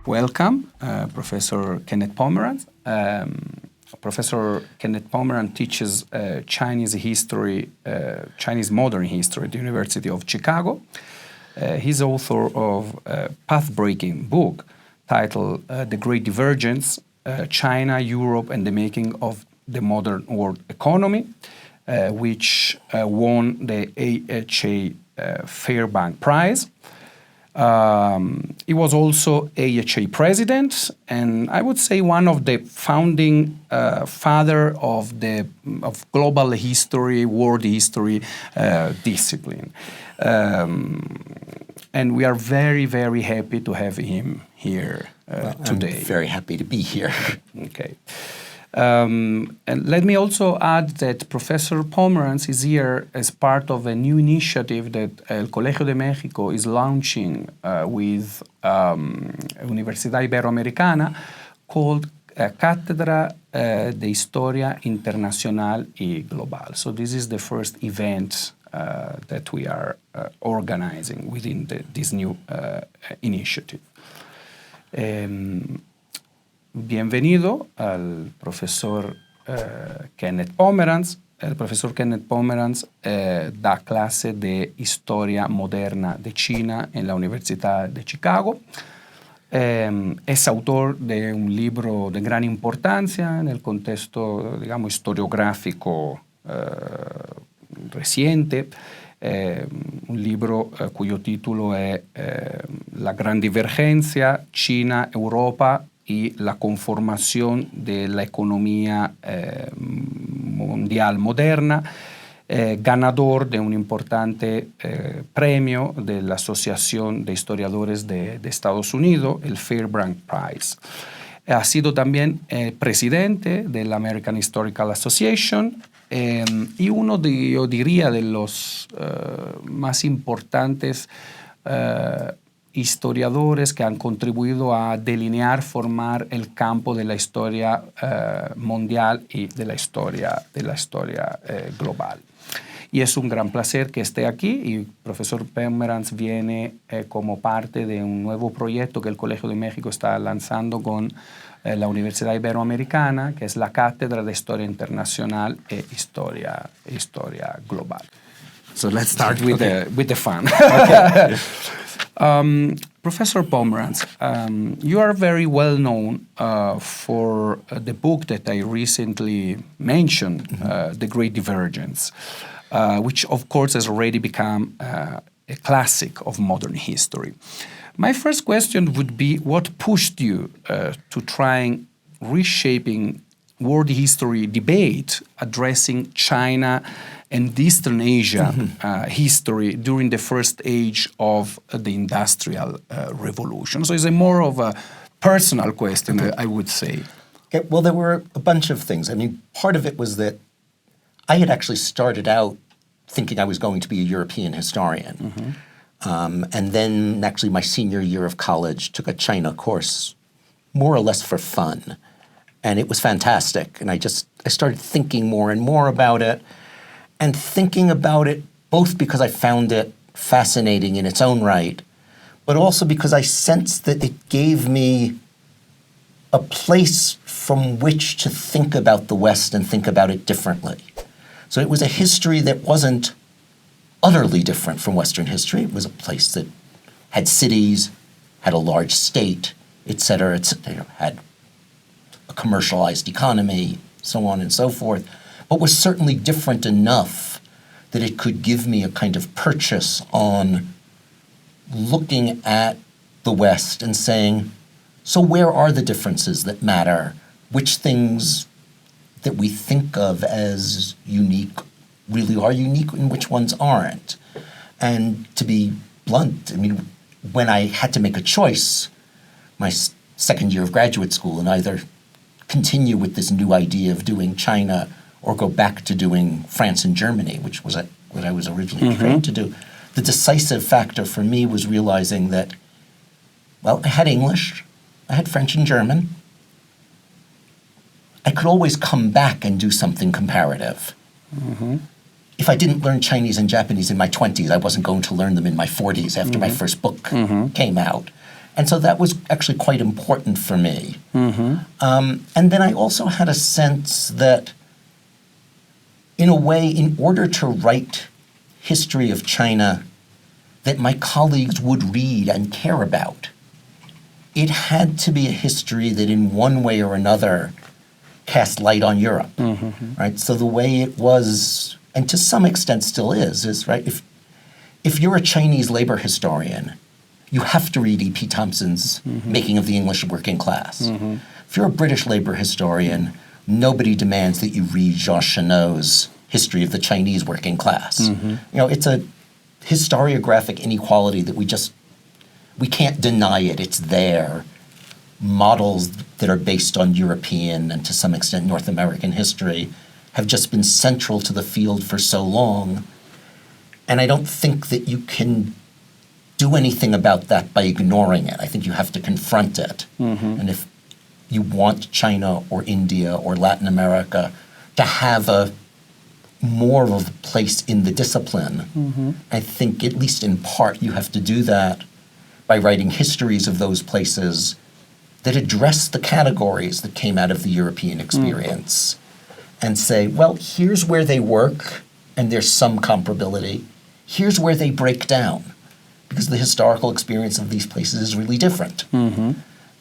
welcome Professor Kenneth Pomeranz. Professor Kenneth Pomeranz teaches Chinese history, Chinese modern history at the University of Chicago. He's author of a path-breaking book titled The Great Divergence, China, Europe, and the Making of the Modern World Economy, which won the AHA Fairbank Prize. He was also AHA president, and I would say one of the founding father of global history, world history discipline. And we are very, very happy to have him here today. I'm very happy to be here. Okay. And let me also add that Professor Pomeranz is here as part of a new initiative that El Colegio de México is launching with Universidad Iberoamericana called Cátedra de Historia Internacional y Global. So this is the first event that we are organizing within this new initiative. Bienvenido al profesor Kenneth Pomeranz. El profesor Kenneth Pomeranz da clase de Historia Moderna de China en la Universidad de Chicago. Es autor de un libro de gran importancia en el contexto, digamos, historiográfico reciente, un libro cuyo título es La Gran Divergencia, China, Europa y la conformación de la economía mundial moderna, ganador de un importante premio de la Asociación de Historiadores de Estados Unidos, el Fairbank Prize. Ha sido también presidente de la American Historical Association y uno de, yo diría, de los más importantes historiadores que han contribuido a delinear, formar el campo de la historia mundial y de la historia global. Y es un gran placer que esté aquí, y profesor Pomeranz viene como parte de un nuevo proyecto que el Colegio de México está lanzando con la Universidad Iberoamericana, que es la Cátedra de Historia Internacional e Historia Global. So let's start with the fun. Okay. Professor Pomeranz, you are very well known for the book that I recently mentioned, The Great Divergence, which of course has already become a classic of modern history. My first question would be, what pushed you to try reshaping world history debate addressing China and Eastern Asia history during the first age of the Industrial Revolution? So it's a more of a personal question, I would say. Okay, well, there were a bunch of things. I mean, part of it was that I had actually started out thinking I was going to be a European historian. And then actually my senior year of college took a China course more or less for fun. And it was fantastic. And I started thinking more and more about it, and thinking about it both because I found it fascinating in its own right, but also because I sensed that it gave me a place from which to think about the West and think about it differently. So it was a history that wasn't utterly different from Western history. It was a place that had cities, had a large state, et cetera, had a commercialized economy, so on and so forth, but was certainly different enough that it could give me a kind of purchase on looking at the West and saying, so where are the differences that matter? Which things that we think of as unique really are unique and which ones aren't? And to be blunt, I mean, when I had to make a choice, my second year of graduate school, and either continue with this new idea of doing China or go back to doing France and Germany, which was what I was originally trained to do, the decisive factor for me was realizing that, well, I had English, I had French and German. I could always come back and do something comparative. If I didn't learn Chinese and Japanese in my 20s, I wasn't going to learn them in my 40s after my first book came out. And so that was actually quite important for me. And then I also had a sense that, in a way, in order to write history of China that my colleagues would read and care about, it had to be a history that in one way or another cast light on Europe, right? So the way it was, and to some extent still is right, if you're a Chinese labor historian, you have to read E.P. Thompson's Making of the English Working Class. If you're a British labor historian, nobody demands that you read Jean Chenot's History of the Chinese Working Class. You know, it's a historiographic inequality that we can't deny it. It's there. Models that are based on European and to some extent North American history have just been central to the field for so long. And I don't think that you can do anything about that by ignoring it. I think you have to confront it. And if you want China or India or Latin America to have a more of a place in the discipline, I think at least in part you have to do that by writing histories of those places that address the categories that came out of the European experience and say, well, here's where they work and there's some comparability. Here's where they break down, because the historical experience of these places is really different.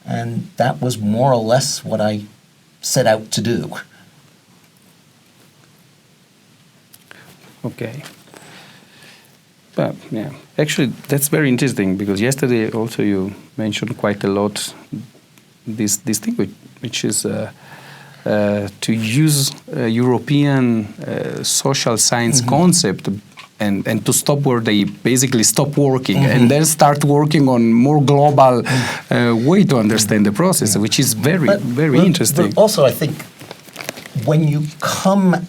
And that was more or less what I set out to do. Okay. But yeah, actually, that's very interesting, because yesterday also you mentioned quite a lot this thing, which is to use European social science concept and to stop where they basically stop working and then start working on more global way to understand the process, which is very interesting. But also, I think when you come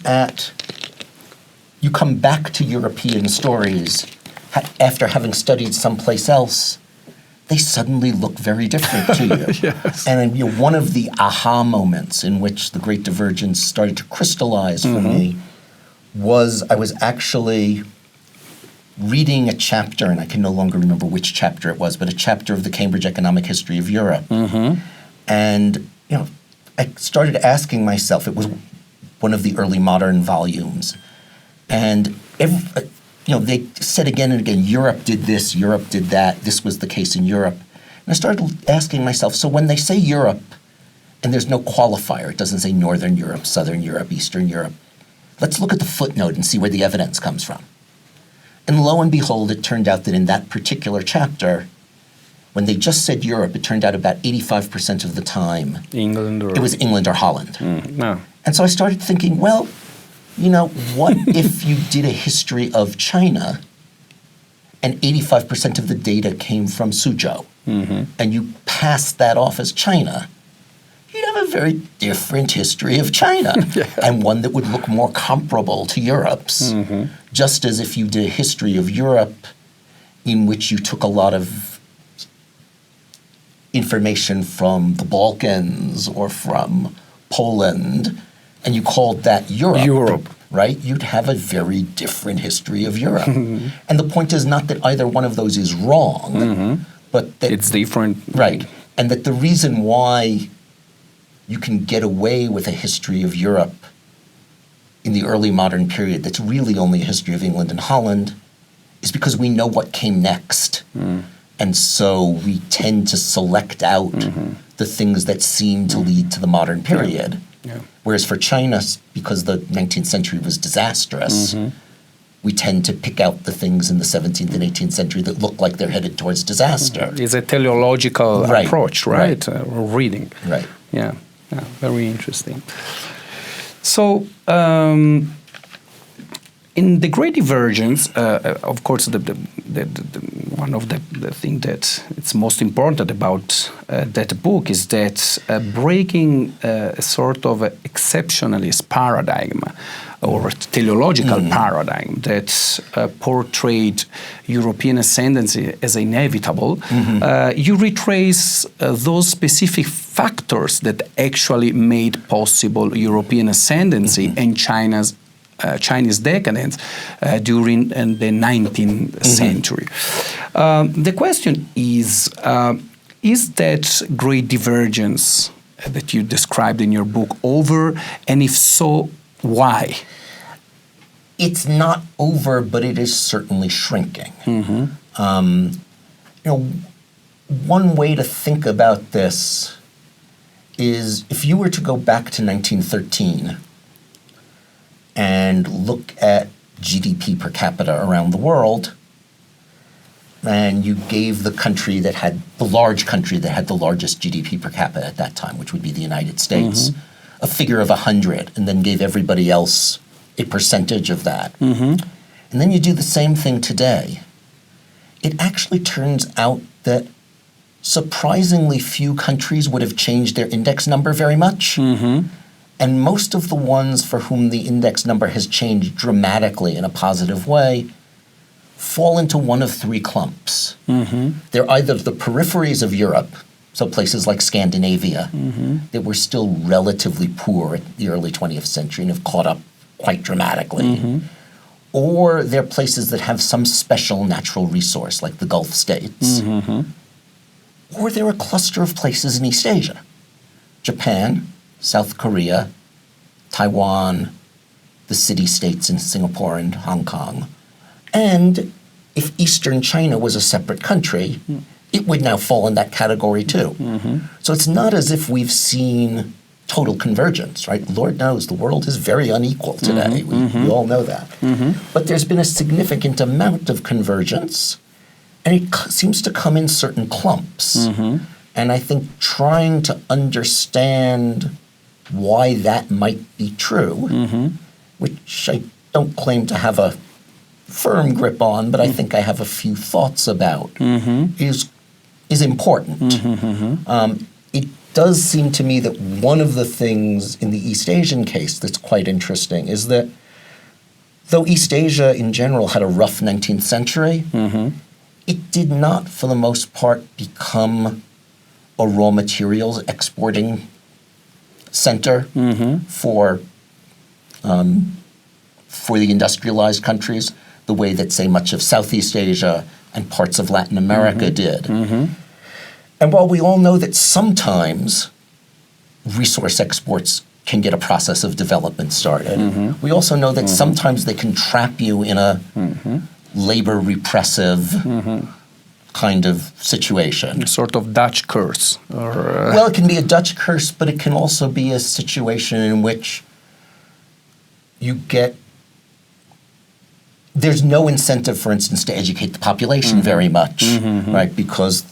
back to European stories after having studied someplace else, they suddenly look very different to you. And one of the aha moments in which the Great Divergence started to crystallize for me was I was actually reading a chapter, and I can no longer remember which chapter it was, but a chapter of the Cambridge Economic History of Europe. And I started asking myself, it was one of the early modern volumes, and they said again and again, Europe did this, Europe did that, this was the case in Europe. And I started asking myself, so when they say Europe, and there's no qualifier, it doesn't say Northern Europe, Southern Europe, Eastern Europe, let's look at the footnote and see where the evidence comes from. And lo and behold, it turned out that in that particular chapter, when they just said Europe, it turned out about 85% of the time it was England or Holland. And so I started thinking, well, what if you did a history of China and 85% of the data came from Suzhou, and you passed that off as China? You'd have a very different history of China, and one that would look more comparable to Europe's. Just as if you did a history of Europe in which you took a lot of information from the Balkans or from Poland, and you called that Europe, right? You'd have a very different history of Europe. And the point is not that either one of those is wrong, but that it's different. Right. And that the reason why you can get away with a history of Europe in the early modern period that's really only a history of England and Holland is because we know what came next. And so we tend to select out the things that seem to lead to the modern period. Whereas for China, because the 19th century was disastrous, we tend to pick out the things in the 17th and 18th century that look like they're headed towards disaster. It's a teleological approach, right? Or reading. Right. Yeah, very interesting. So, in the Great Divergence, of course, one of the things that it's most important about that book is that breaking a sort of exceptionalist paradigm or teleological paradigm that portrayed European ascendancy as inevitable, you retrace those specific factors that actually made possible European ascendancy and Chinese decadence during the 19th century. The question is, Is that great divergence that you described in your book over? And if so, why? It's not over, but it is certainly shrinking. One way to think about this is if you were to go back to 1913 and look at GDP per capita around the world, and you gave the large country that had the largest GDP per capita at that time, which would be the United States, a figure of 100, and then gave everybody else a percentage of that. And then you do the same thing today. It actually turns out that surprisingly few countries would have changed their index number very much. And most of the ones for whom the index number has changed dramatically in a positive way fall into one of three clumps. They're either the peripheries of Europe, so places like Scandinavia, that were still relatively poor at the early 20th century and have caught up quite dramatically. Or they're places that have some special natural resource, like the Gulf states. Or they're a cluster of places in East Asia. Japan, South Korea, Taiwan, the city-states in Singapore and Hong Kong. And if Eastern China was a separate country, it would now fall in that category too. So it's not as if we've seen total convergence, right? Lord knows the world is very unequal today. We all know that. But there's been a significant amount of convergence, and it seems to come in certain clumps. And I think trying to understand why that might be true, which I don't claim to have a firm grip on, but I think I have a few thoughts about, is important. It does seem to me that one of the things in the East Asian case that's quite interesting is that though East Asia in general had a rough 19th century, it did not, for the most part, become a raw materials exporting center for the industrialized countries, the way that, say, much of Southeast Asia and parts of Latin America did. And while we all know that sometimes resource exports can get a process of development started, we also know that sometimes they can trap you in a labor repressive kind of situation. A sort of Dutch curse. Well, it can be a Dutch curse, but it can also be a situation in which there's no incentive, for instance, to educate the population very much, right? Because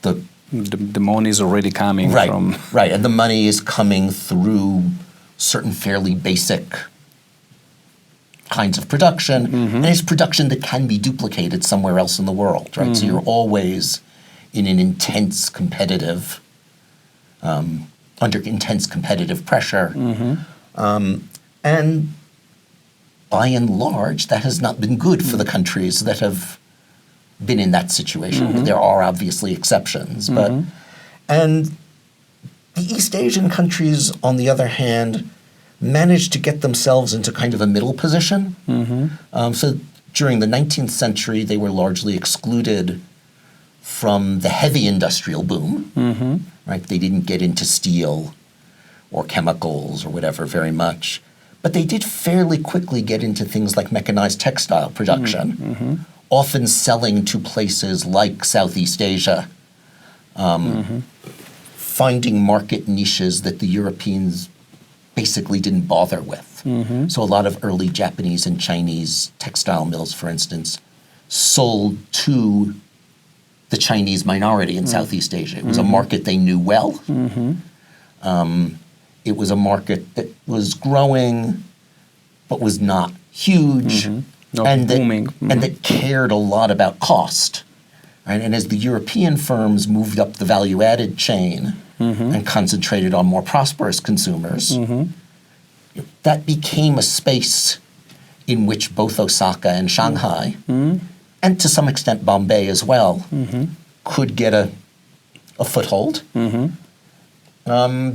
the money is already coming from... Right, and the money is coming through certain fairly basic kinds of production, and it's production that can be duplicated somewhere else in the world, right? So you're always in an intense competitive, under intense competitive pressure. And by and large, that has not been good for the countries that have been in that situation. There are obviously exceptions, but and the East Asian countries, on the other hand, managed to get themselves into kind of a middle position. So during the 19th century, they were largely excluded from the heavy industrial boom, right? They didn't get into steel or chemicals or whatever very much. But they did fairly quickly get into things like mechanized textile production, often selling to places like Southeast Asia, finding market niches that the Europeans basically didn't bother with. So a lot of early Japanese and Chinese textile mills, for instance, sold to the Chinese minority in Southeast Asia. It was a market they knew well. It was a market that was growing, but was not huge, not booming. And that cared a lot about cost. Right? And as the European firms moved up the value-added chain and concentrated on more prosperous consumers, that became a space in which both Osaka and Shanghai, and to some extent Bombay as well, could get a foothold.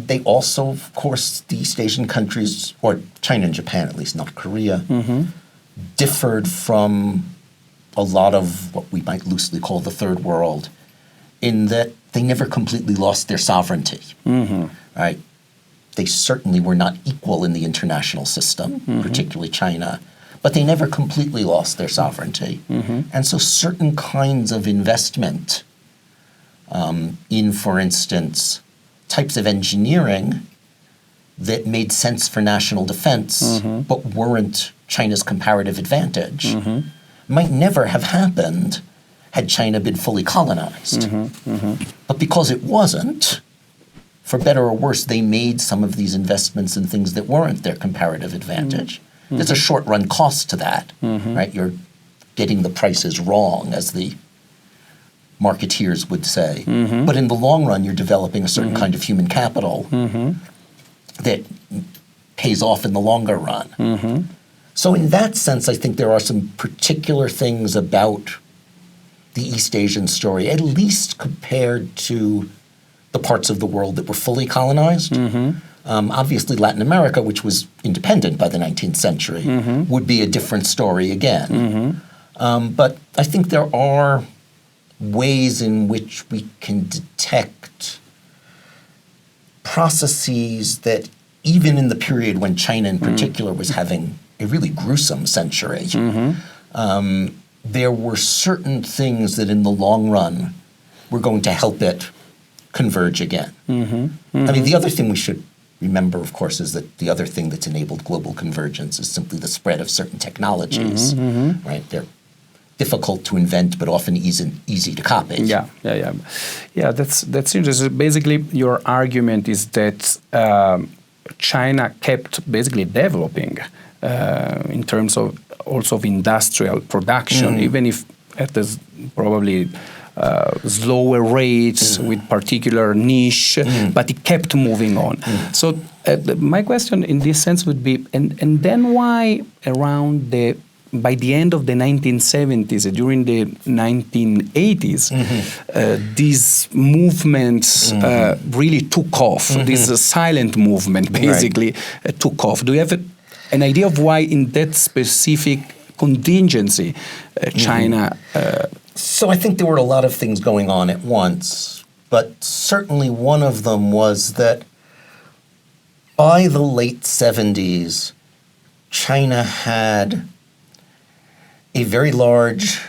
They also, of course, the East Asian countries, or China and Japan at least, not Korea, differed from a lot of what we might loosely call the third world in that they never completely lost their sovereignty. Right? They certainly were not equal in the international system, particularly China, but they never completely lost their sovereignty. And so certain kinds of investment in, for instance, types of engineering that made sense for national defense but weren't China's comparative advantage might never have happened had China been fully colonized. But because it wasn't, for better or worse, they made some of these investments in things that weren't their comparative advantage. There's a short-run cost to that, right? You're getting the prices wrong, as the marketeers would say. But in the long run, you're developing a certain kind of human capital that pays off in the longer run. So in that sense, I think there are some particular things about the East Asian story, at least compared to the parts of the world that were fully colonized. Obviously, Latin America, which was independent by the 19th century, would be a different story again. But I think there are ways in which we can detect processes that, even in the period when China in particular was having a really gruesome century, there were certain things that in the long run were going to help it converge again. I mean, the other thing we should remember, of course, is that the other thing that's enabled global convergence is simply the spread of certain technologies, right? They're difficult to invent, but often easy to copy. Yeah, that's interesting. Basically, your argument is that China kept basically developing in terms of also of industrial production, even if at this probably slower rates with particular niche, but it kept moving on. So my question in this sense would be, and then why around by the end of the 1970s, during the 1980s, these movements really took off. This silent movement basically took off. Do you have an idea of why in that specific contingency China... So I think there were a lot of things going on at once, but certainly one of them was that by the late 70s, China had a very large,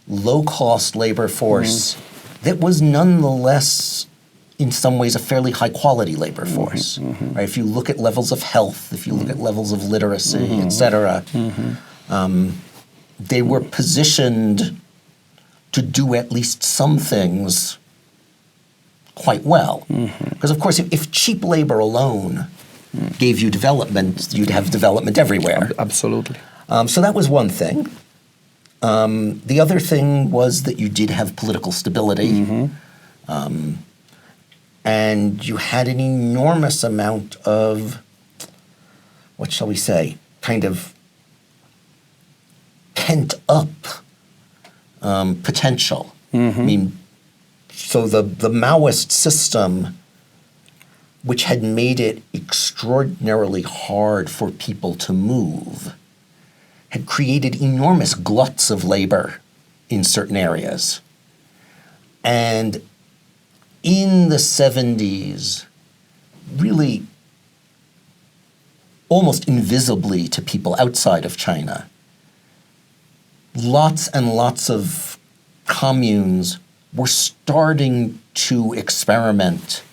low-cost labor force that was nonetheless, in some ways, a fairly high-quality labor force. Right? If you look at levels of health, if you look at levels of literacy, et cetera, they were positioned to do at least some things quite well. Because, of course, if cheap labor alone gave you development, you'd have development everywhere. Absolutely. So that was one thing. The other thing was that you did have political stability. And you had an enormous amount of, what shall we say, kind of pent-up potential. I mean, so the Maoist system, which had made it extraordinarily hard for people to move, had created enormous gluts of labor in certain areas. And in the 70s, really almost invisibly to people outside of China, lots and lots of communes were starting to experiment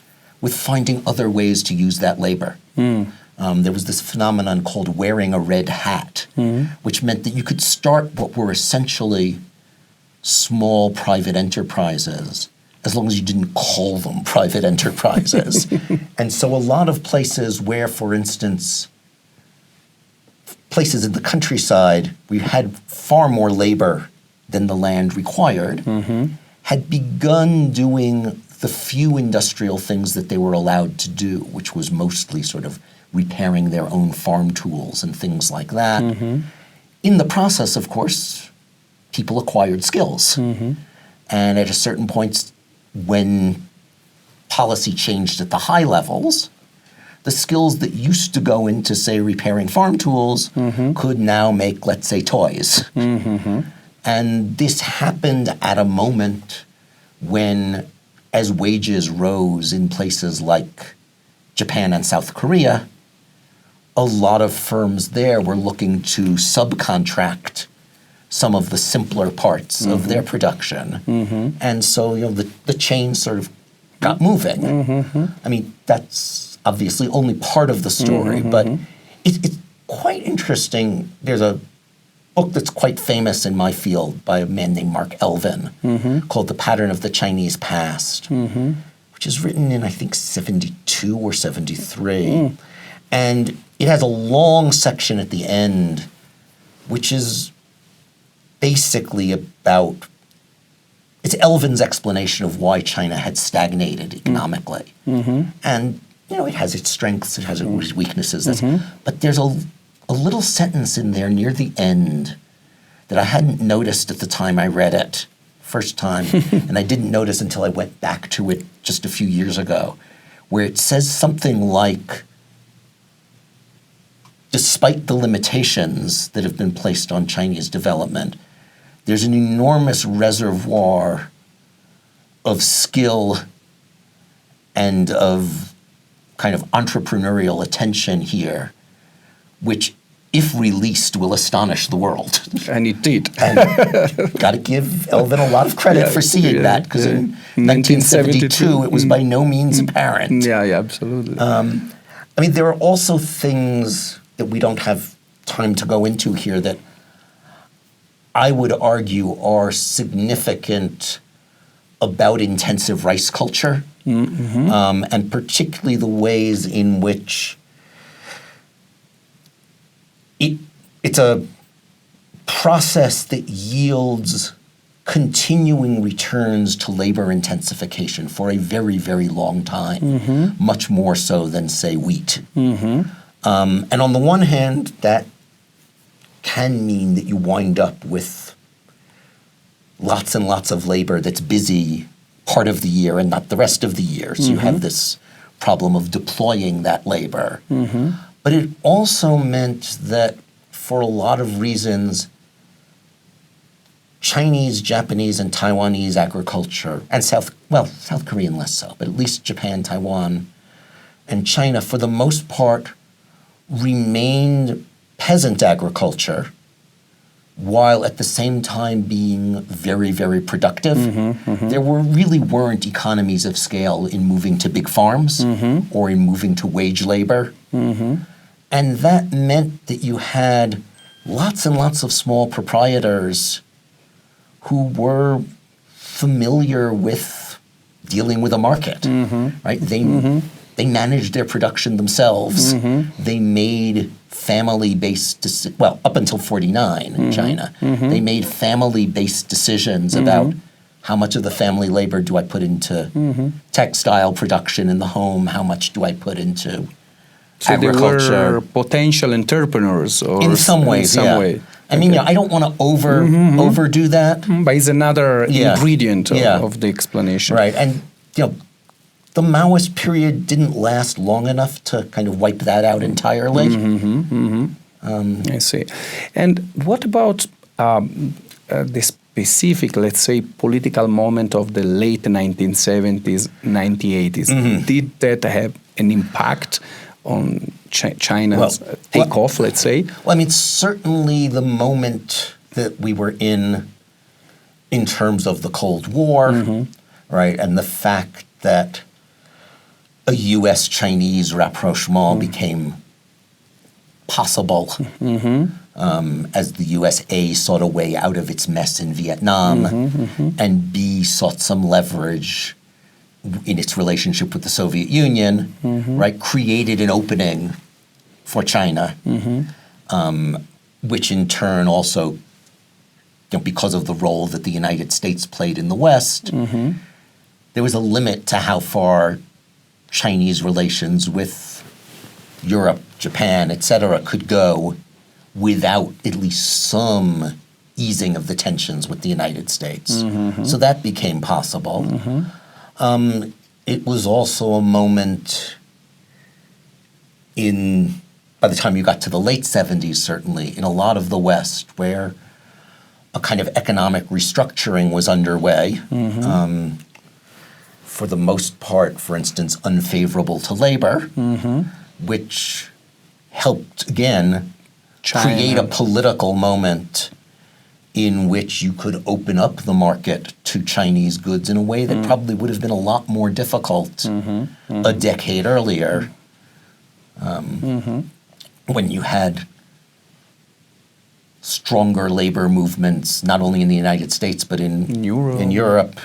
with finding other ways to use that labor. There was this phenomenon called wearing a red hat, which meant that you could start what were essentially small private enterprises, as long as you didn't call them private enterprises. And so a lot of places where, for instance, places in the countryside where you had far more labor than the land required, had begun doing the few industrial things that they were allowed to do, which was mostly sort of repairing their own farm tools and things like that. In the process, of course, people acquired skills. And at a certain point, when policy changed at the high levels, the skills that used to go into, say, repairing farm tools could now make, let's say, toys. And this happened at a moment when, as wages rose in places like Japan and South Korea, a lot of firms there were looking to subcontract some of the simpler parts of their production. And so, the chain sort of got moving. I mean, that's obviously only part of the story, but it's quite interesting. There's a book that's quite famous in my field by a man named Mark Elvin called The Pattern of the Chinese Past, which is written in, I think, 72 or 73. And it has a long section at the end, which is basically about, it's Elvin's explanation of why China had stagnated economically. And, it has its strengths, it has its weaknesses. But there's a little sentence in there near the end that I hadn't noticed at the time I read it first time, and I didn't notice until I went back to it just a few years ago, where it says something like, despite the limitations that have been placed on Chinese development, there's an enormous reservoir of skill and of kind of entrepreneurial attention here, which, if released, will astonish the world. And it did. Got to give Elvin a lot of credit for seeing that, because in 1972, it was by no means apparent. Yeah, absolutely. I mean, there are also things that we don't have time to go into here that I would argue are significant about intensive rice culture, and particularly the ways in which it's a process that yields continuing returns to labor intensification for a very, very long time, much more so than, say, wheat. And on the one hand, that can mean that you wind up with lots and lots of labor that's busy part of the year and not the rest of the year. So you have this problem of deploying that labor. But it also meant that for a lot of reasons, Chinese, Japanese, and Taiwanese agriculture, and South Korean less so, but at least Japan, Taiwan, and China, for the most part, remained peasant agriculture, while at the same time being very, very productive. There really weren't economies of scale in moving to big farms or in moving to wage labor. And that meant that you had lots and lots of small proprietors who were familiar with dealing with a market, right? They managed their production themselves. They made family-based, up until 49 in China, they made family-based decisions about how much of the family labor do I put into textile production in the home, how much do I put into agriculture. They were potential entrepreneurs. Or in some ways, I mean, I don't want to overdo that. But it's another ingredient of the explanation. Right, and the Maoist period didn't last long enough to kind of wipe that out entirely. I see. And what about the specific, let's say, political moment of the late 1970s, 1980s? Did that have an impact on China's takeoff, let's say? Well, I mean, certainly the moment that we were in terms of the Cold War, right, and the fact that a U.S.-Chinese rapprochement became possible as the USA sought a way out of its mess in Vietnam, and B, sought some leverage in its relationship with the Soviet Union, right, created an opening for China, which in turn also, because of the role that the United States played in the West, there was a limit to how far Chinese relations with Europe, Japan, etc., could go without at least some easing of the tensions with the United States. So that became possible. It was also a moment by the time you got to the late 70s, certainly, in a lot of the West, where a kind of economic restructuring was underway. for the most part, for instance, unfavorable to labor, which helped, again, create a political moment in which you could open up the market to Chinese goods in a way that probably would have been a lot more difficult a decade earlier, when you had stronger labor movements, not only in the United States, but in Europe.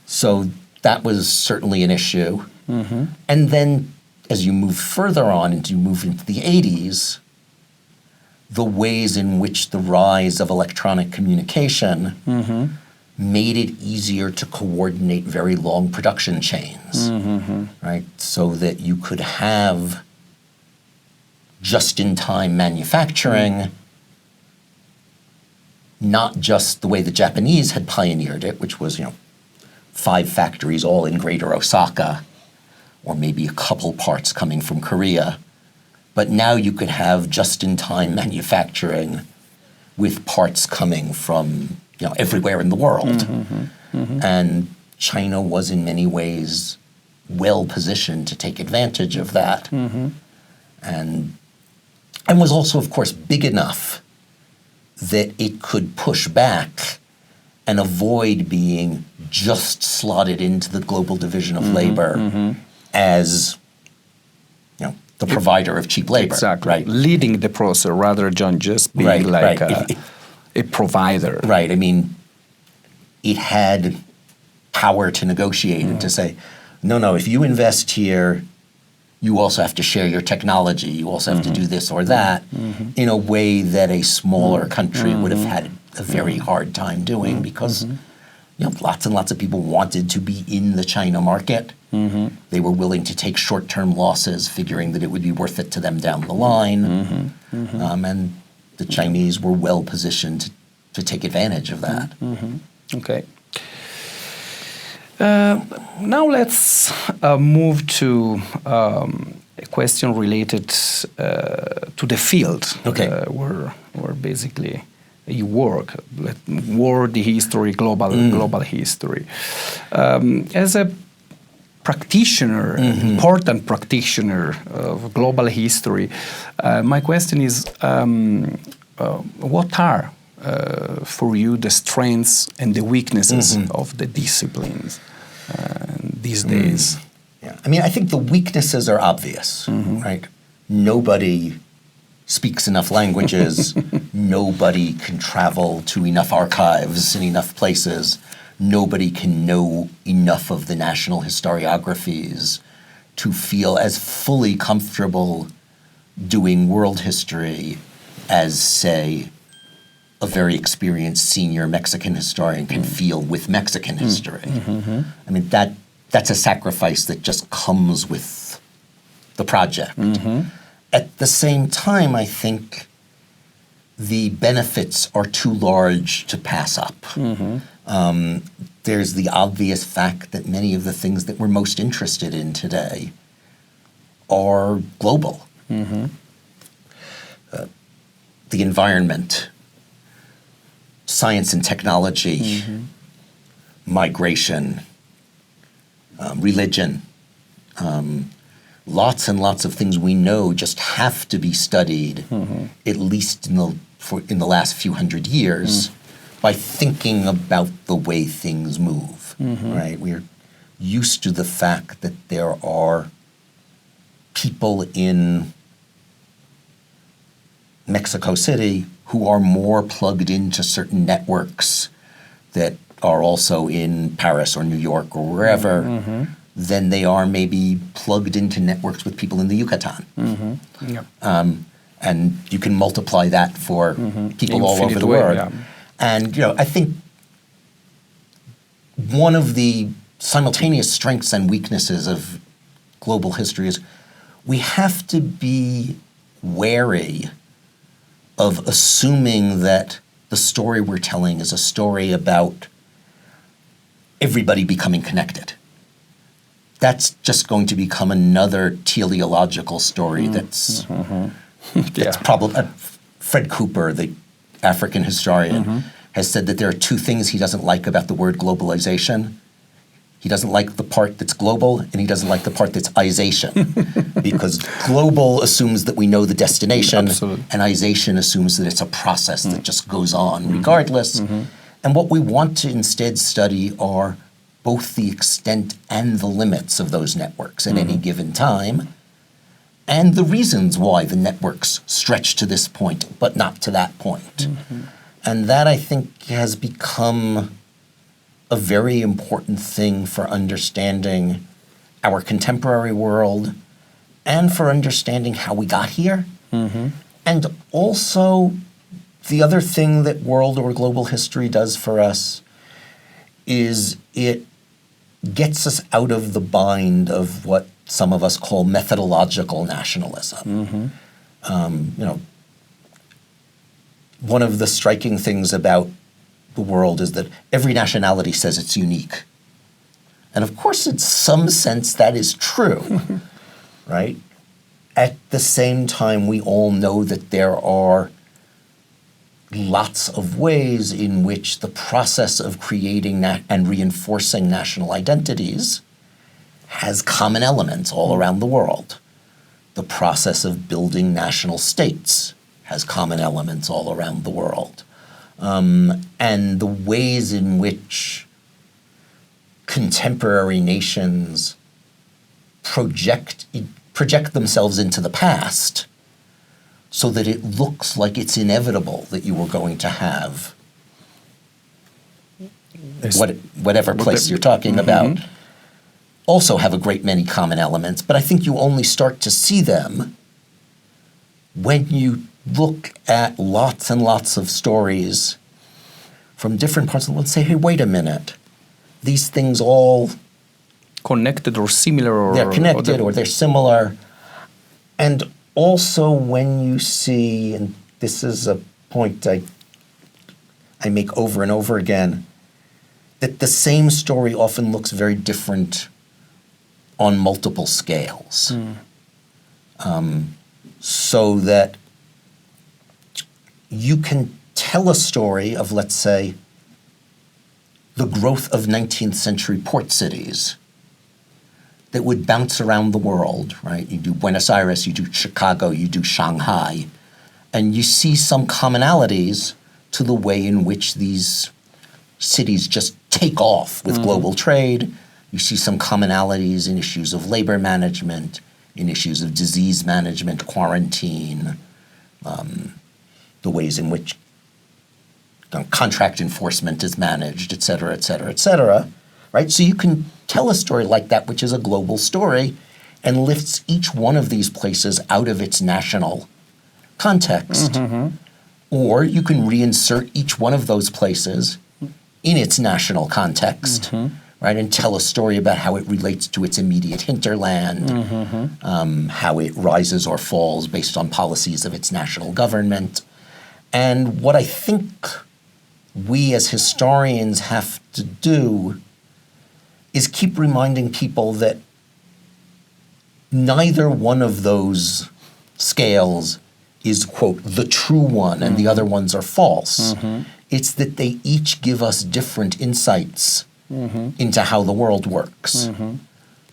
So that was certainly an issue. And then as you move further on and you move into the 80s, the ways in which the rise of electronic communication made it easier to coordinate very long production chains, right? So that you could have just-in-time manufacturing, not just the way the Japanese had pioneered it, which was, 5 factories all in Greater Osaka, or maybe a couple parts coming from Korea. But now you could have just-in-time manufacturing with parts coming from everywhere in the world. And China was in many ways well positioned to take advantage of that. And was also, of course, big enough that it could push back and avoid being just slotted into the global division of labor as the provider of cheap labor. Exactly. Right? Leading the process rather than just being a provider. Right. I mean, it had power to negotiate and to say, no, if you invest here, you also have to share your technology. You also have to do this or that in a way that a smaller country would have had a very hard time doing because lots and lots of people wanted to be in the China market. They were willing to take short-term losses, figuring that it would be worth it to them down the line. And the Chinese were well positioned to take advantage of that. Okay. Now let's move to a question related to the field where basically you work, world history, global history. As a practitioner, important practitioner of global history, my question is, what are for you the strengths and the weaknesses of the disciplines these days? Yeah. I mean, I think the weaknesses are obvious, right? Nobody speaks enough languages. Nobody can travel to enough archives in enough places. Nobody can know enough of the national historiographies to feel as fully comfortable doing world history as, say, a very experienced senior Mexican historian can feel with Mexican history. I mean, that's a sacrifice that just comes with the project. At the same time, I think the benefits are too large to pass up. There's the obvious fact that many of the things that we're most interested in today are global. The environment, science and technology, migration, religion, lots and lots of things we know just have to be studied, at least in the last few hundred years, by thinking about the way things move, right? We're used to the fact that there are people in Mexico City who are more plugged into certain networks that are also in Paris or New York or wherever than they are maybe plugged into networks with people in the Yucatan. And you can multiply that for people all over the world. And I think one of the simultaneous strengths and weaknesses of global history is we have to be wary of assuming that the story we're telling is a story about everybody becoming connected. That's just going to become another teleological story that's probably... Fred Cooper, the African historian, has said that there are two things he doesn't like about the word globalization. He doesn't like the part that's global, and he doesn't like the part that's ization. Because global assumes that we know the destination, Absolutely. and ization assumes that it's a process that just goes on regardless. And what we want to instead study are both the extent and the limits of those networks at any given time, and the reasons why the networks stretch to this point, but not to that point. And that, I think, has become a very important thing for understanding our contemporary world and for understanding how we got here. And also, the other thing that world or global history does for us is it gets us out of the bind of what some of us call methodological nationalism. One of the striking things about the world is that every nationality says it's unique. And of course, in some sense, that is true, right? At the same time, we all know that there are lots of ways in which the process of creating and reinforcing national identities has common elements all around the world. The process of building national states has common elements all around the world. And the ways in which contemporary nations project themselves into the past so that it looks like it's inevitable that you are going to have whatever place you're talking about also have a great many common elements. But I think you only start to see them when you look at lots and lots of stories from different parts of the world and say, hey, wait a minute. These things all connected or similar, they're connected or they're similar. And also when you see, and this is a point I make over and over again, that the same story often looks very different on multiple scales. So that you can tell a story of, let's say, the growth of 19th century port cities that would bounce around the world, right? You do Buenos Aires, you do Chicago, you do Shanghai, and you see some commonalities to the way in which these cities just take off with global trade. You see some commonalities in issues of labor management, in issues of disease management, quarantine, the ways in which contract enforcement is managed, et cetera, et cetera, et cetera, right? So you can tell a story like that, which is a global story, and lifts each one of these places out of its national context. Or you can reinsert each one of those places in its national context, right, and tell a story about how it relates to its immediate hinterland, how it rises or falls based on policies of its national government. And what I think we as historians have to do is keep reminding people that neither one of those scales is, quote, the true one and the other ones are false. It's that they each give us different insights into how the world works.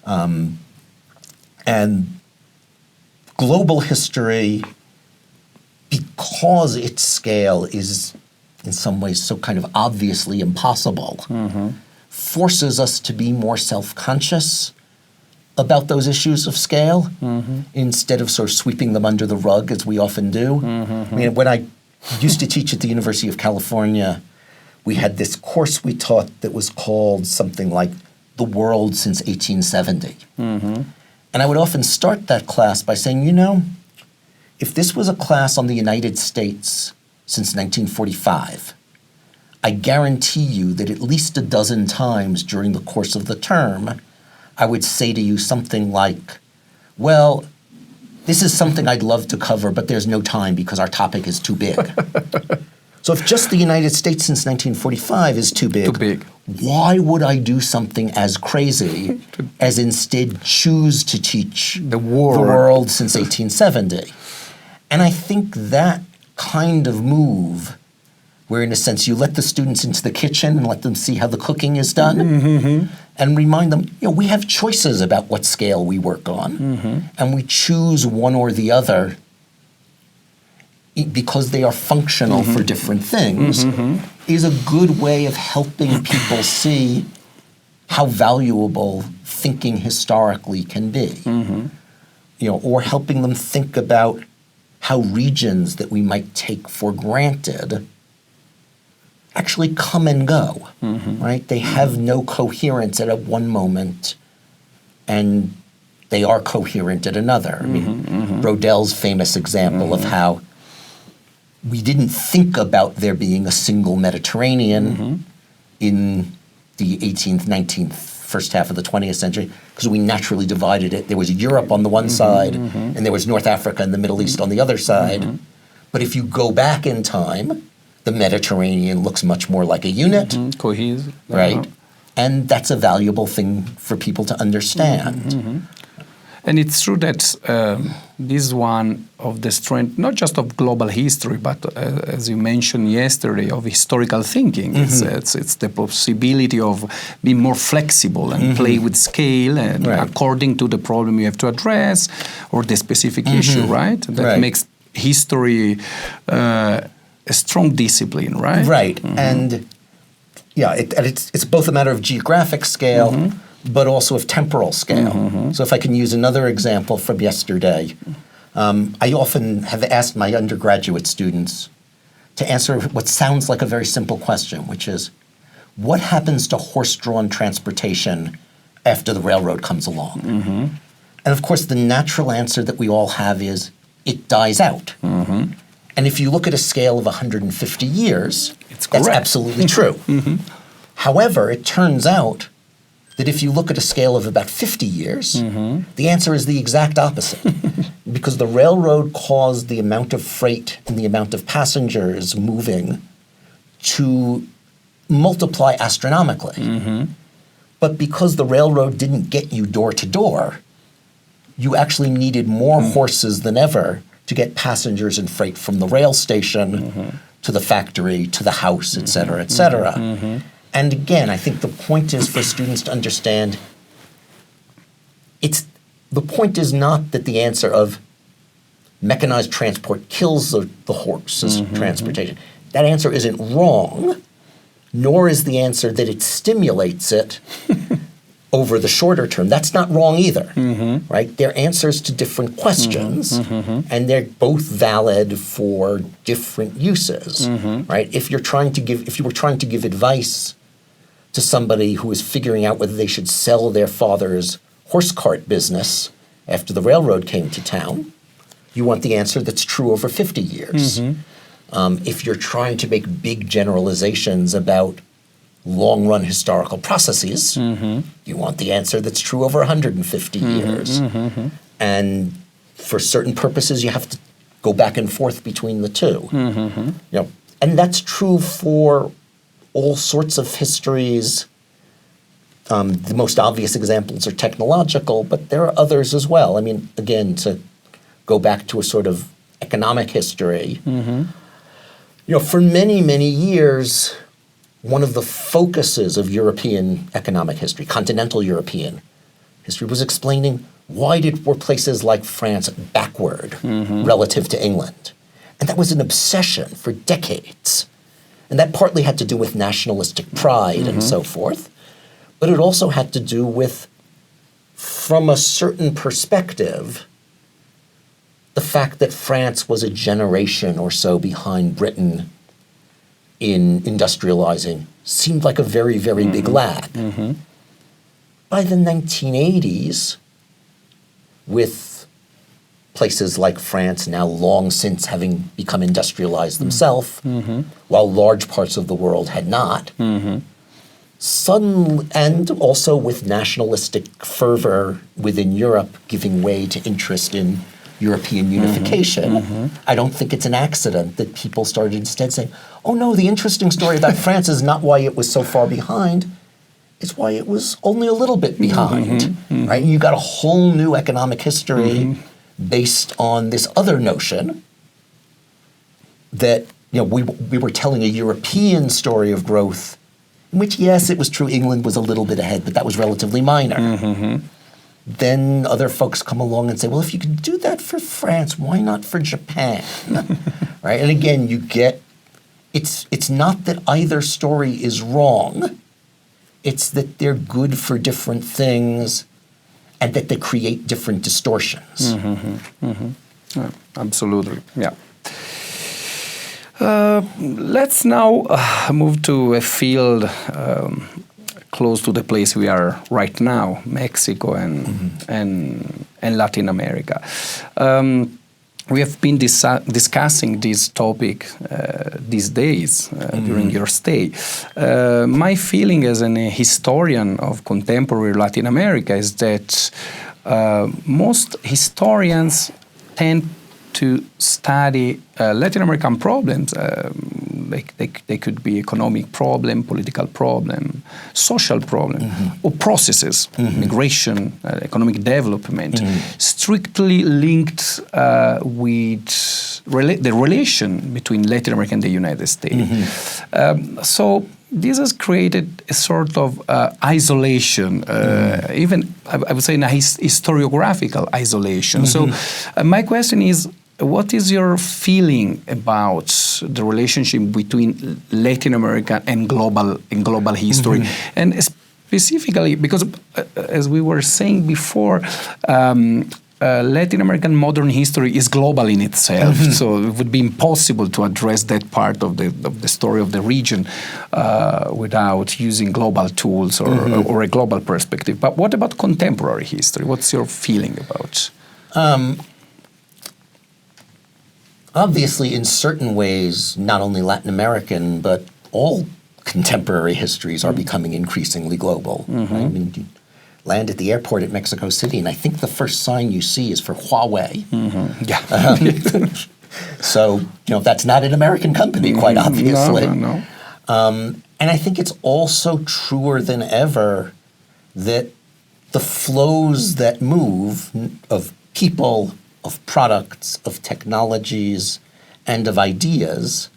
And global history, because its scale is in some ways so kind of obviously impossible, forces us to be more self-conscious about those issues of scale instead of sort of sweeping them under the rug as we often do. I mean, when I used to teach at the University of California, we had this course we taught that was called something like The World Since 1870. And I would often start that class by saying, you know, if this was a class on the United States since 1945, I guarantee you that at least a dozen times during the course of the term, I would say to you something like, well, this is something I'd love to cover, but there's no time because our topic is too big. So if just the United States since 1945 is too big, why would I do something as crazy as instead choose to teach the world since 1870? And I think that kind of move where in a sense you let the students into the kitchen and let them see how the cooking is done, and remind them, we have choices about what scale we work on, and we choose one or the other because they are functional for different things, is a good way of helping people see how valuable thinking historically can be. Or helping them think about how regions that we might take for granted actually come and go, right? They have no coherence at one moment, and they are coherent at another. I mean, Rodell's famous example of how we didn't think about there being a single Mediterranean in the 18th, 19th, first half of the 20th century, because we naturally divided it. There was Europe on the one side, and there was North Africa and the Middle East on the other side. But if you go back in time, the Mediterranean looks much more like a unit. Cohesive. Right? And that's a valuable thing for people to understand. And it's true that this is one of the strengths, not just of global history, but as you mentioned yesterday, of historical thinking. It's the possibility of being more flexible and play with scale and according to the problem you have to address or the specific issue, right? That makes history a strong discipline, right? Right. And it's both a matter of geographic scale, but also of temporal scale. So if I can use another example from yesterday, I often have asked my undergraduate students to answer what sounds like a very simple question, which is, what happens to horse-drawn transportation after the railroad comes along? And of course, the natural answer that we all have is, it dies out. And if you look at a scale of 150 years, that's absolutely true. However, it turns out that if you look at a scale of about 50 years, the answer is the exact opposite. Because the railroad caused the amount of freight and the amount of passengers moving to multiply astronomically. But because the railroad didn't get you door to door, you actually needed more horses than ever to get passengers and freight from the rail station to the factory, to the house, et cetera, et cetera. And again, I think the point is for students to understand, the point is not that the answer of mechanized transport kills the horse's transportation. That answer isn't wrong, nor is the answer that it stimulates it over the shorter term. That's not wrong either, right? They're answers to different questions, and they're both valid for different uses, right? If you were trying to give advice to somebody who is figuring out whether they should sell their father's horse cart business after the railroad came to town, you want the answer that's true over 50 years. If you're trying to make big generalizations about long-run historical processes, you want the answer that's true over 150 years. And for certain purposes, you have to go back and forth between the two. And that's true for all sorts of histories. The most obvious examples are technological, but there are others as well. I mean, again, to go back to a sort of economic history, for many, many years, one of the focuses of European economic history, continental European history, was explaining why were places like France backward relative to England. And that was an obsession for decades. And that partly had to do with nationalistic pride and so forth. But it also had to do with, from a certain perspective, the fact that France was a generation or so behind Britain in industrializing seemed like a very, very big lag. By the 1980s, with places like France now long since having become industrialized themselves, while large parts of the world had not, suddenly, and also with nationalistic fervor within Europe giving way to interest in European unification, I don't think it's an accident that people started instead saying, oh no, the interesting story about France is not why it was so far behind, it's why it was only a little bit behind, right? You got a whole new economic history based on this other notion that we were telling a European story of growth, in which, yes, it was true England was a little bit ahead, but that was relatively minor. Then other folks come along and say, well, if you could do that for France, why not for Japan? Right? And again, you get, it's not that either story is wrong. It's that they're good for different things and that they create different distortions. Absolutely, yeah. Let's now move to a field close to the place we are right now, Mexico and Latin America. We have been discussing this topic these days during your stay. My feeling as a historian of contemporary Latin America is that most historians tend to study Latin American problems. They could be economic problem, political problem, social problem, or processes, migration, economic development, strictly linked with the relation between Latin America and the United States. So this has created a sort of isolation, even I would say a historiographical isolation. So my question is, what is your feeling about the relationship between Latin America and global history? And specifically, because as we were saying before, Latin American modern history is global in itself, so it would be impossible to address that part of the story of the region without using global tools or a global perspective. But what about contemporary history? What's your feeling about? Obviously, in certain ways, not only Latin American, but all contemporary histories are becoming increasingly global. I mean, you land at the airport at Mexico City, and I think the first sign you see is for Huawei. So, that's not an American company, quite obviously. No. And I think it's also truer than ever that the flows that move of people, of products, of technologies, and of ideas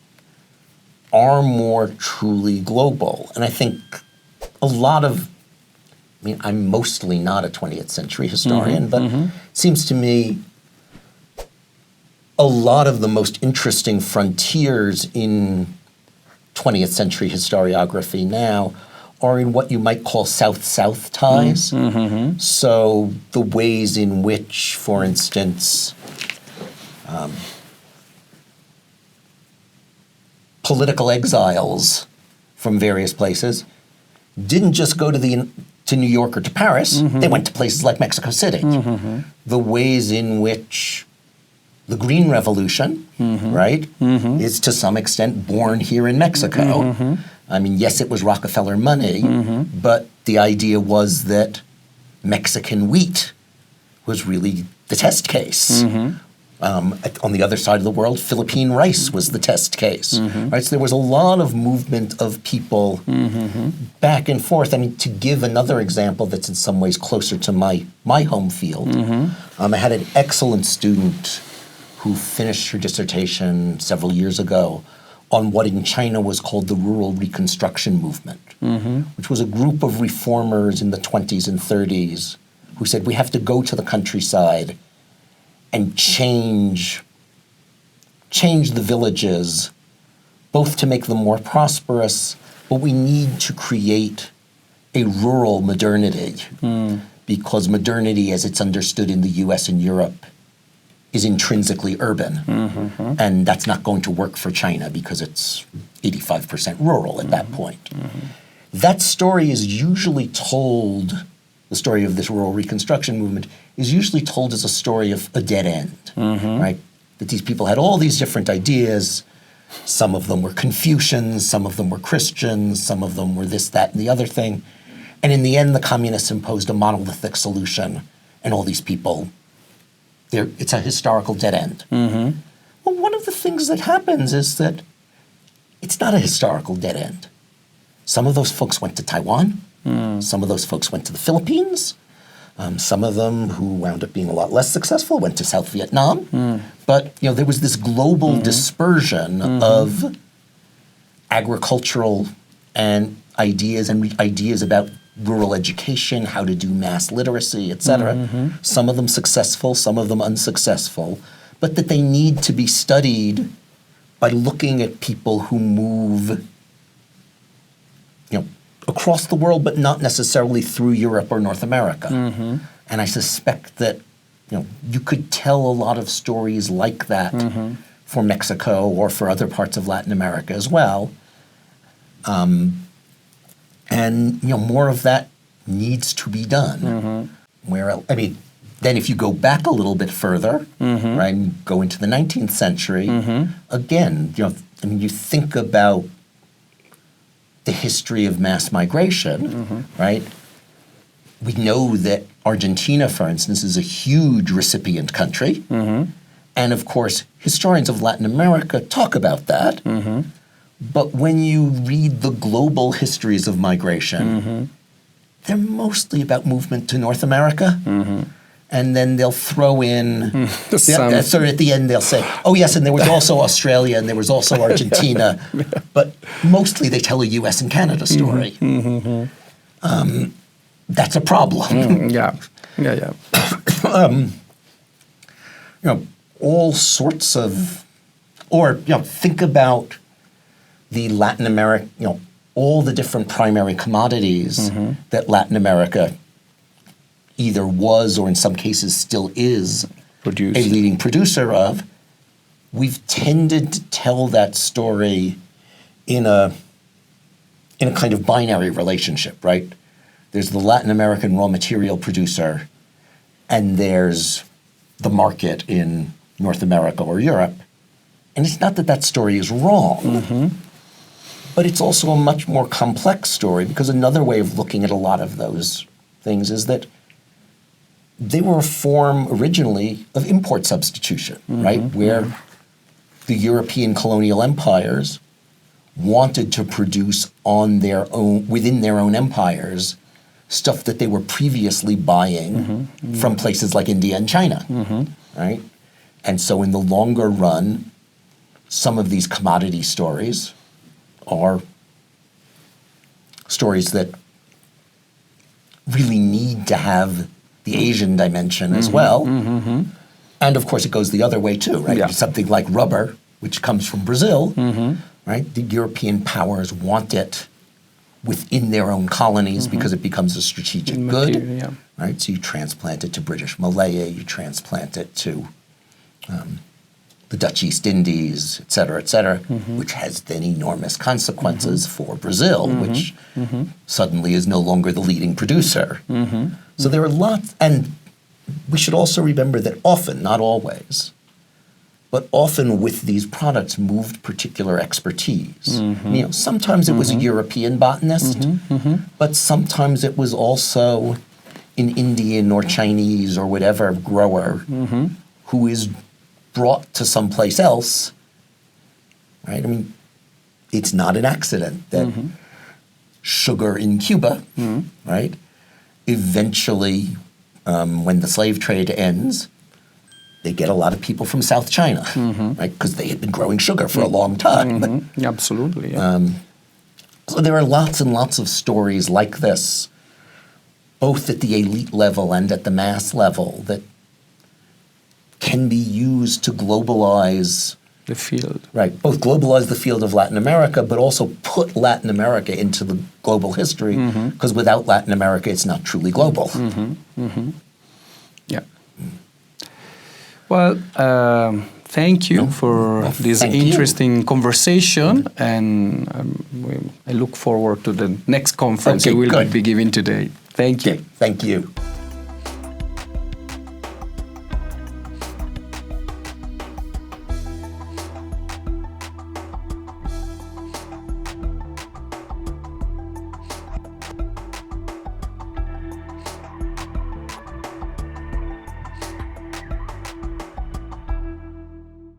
are more truly global. And I think I'm mostly not a 20th century historian, but it seems to me a lot of the most interesting frontiers in 20th century historiography now are in what you might call South-South ties. So the ways in which, for instance, political exiles from various places didn't just go to New York or to Paris, they went to places like Mexico City. The ways in which the Green Revolution, right, is to some extent born here in Mexico. I mean, yes, it was Rockefeller money, but the idea was that Mexican wheat was really the test case. On the other side of the world, Philippine rice was the test case. Right? So there was a lot of movement of people back and forth. I mean, to give another example that's in some ways closer to my home field, I had an excellent student who finished her dissertation several years ago on what in China was called the Rural Reconstruction Movement, which was a group of reformers in the 20s and 30s who said, we have to go to the countryside and change the villages, both to make them more prosperous, but we need to create a rural modernity, because modernity as it's understood in the US and Europe is intrinsically urban. And that's not going to work for China because it's 85% rural at that point. That story is usually told, the story of this rural reconstruction movement, is usually told as a story of a dead end, right? That these people had all these different ideas. Some of them were Confucians, some of them were Christians, some of them were this, that, and the other thing. And in the end, the communists imposed a monolithic solution, and all these people, it's a historical dead end. Well, one of the things that happens is that it's not a historical dead end. Some of those folks went to Taiwan. Some of those folks went to the Philippines. Some of them who wound up being a lot less successful went to South Vietnam. But there was this global dispersion of agricultural and ideas about rural education, how to do mass literacy, etc. Some of them successful, some of them unsuccessful, but that they need to be studied by looking at people who move across the world, but not necessarily through Europe or North America. And I suspect that you could tell a lot of stories like that for Mexico or for other parts of Latin America as well. And more of that needs to be done. Then if you go back a little bit further, right, and go into the 19th century, again, you think about the history of mass migration, right? We know that Argentina, for instance, is a huge recipient country. And of course, historians of Latin America talk about that. But when you read the global histories of migration, they're mostly about movement to North America. And then they'll throw in, sort of at the end they'll say, oh yes, and there was also Australia and there was also Argentina. But mostly they tell a US and Canada story. That's a problem. All sorts of, think about the Latin America, all the different primary commodities that Latin America either was or in some cases still is a leading producer of. We've tended to tell that story in a kind of binary relationship, right? There's the Latin American raw material producer, and there's the market in North America or Europe. And it's not that that story is wrong, but it's also a much more complex story, because another way of looking at a lot of those things is that they were a form originally of import substitution, right? Where the European colonial empires wanted to produce on their own, within their own empires, stuff that they were previously buying from places like India and China, right? And so in the longer run, some of these commodity stories are stories that really need to have the Asian dimension as well. And of course it goes the other way too, right? Something like rubber, which comes from Brazil, right? The European powers want it within their own colonies because it becomes a strategic good, right? So you transplant it to British Malaya, you transplant it to the Dutch East Indies, et cetera, which has then enormous consequences for Brazil, which suddenly is no longer the leading producer. So there are lots, and we should also remember that often, not always, but often with these products moved particular expertise. Sometimes it was a European botanist, but sometimes it was also an Indian or Chinese or whatever grower who is brought to someplace else, right? It's not an accident that sugar in Cuba, right? Eventually, when the slave trade ends, they get a lot of people from South China, right? Because they had been growing sugar for a long time. Absolutely. So there are lots and lots of stories like this, both at the elite level and at the mass level, that can be used to globalize the field. Right, both globalize the field of Latin America, but also put Latin America into the global history, because without Latin America, it's not truly global. Well, thank you for this interesting conversation, and I look forward to the next conference you will be giving today. Thank you. Thank you.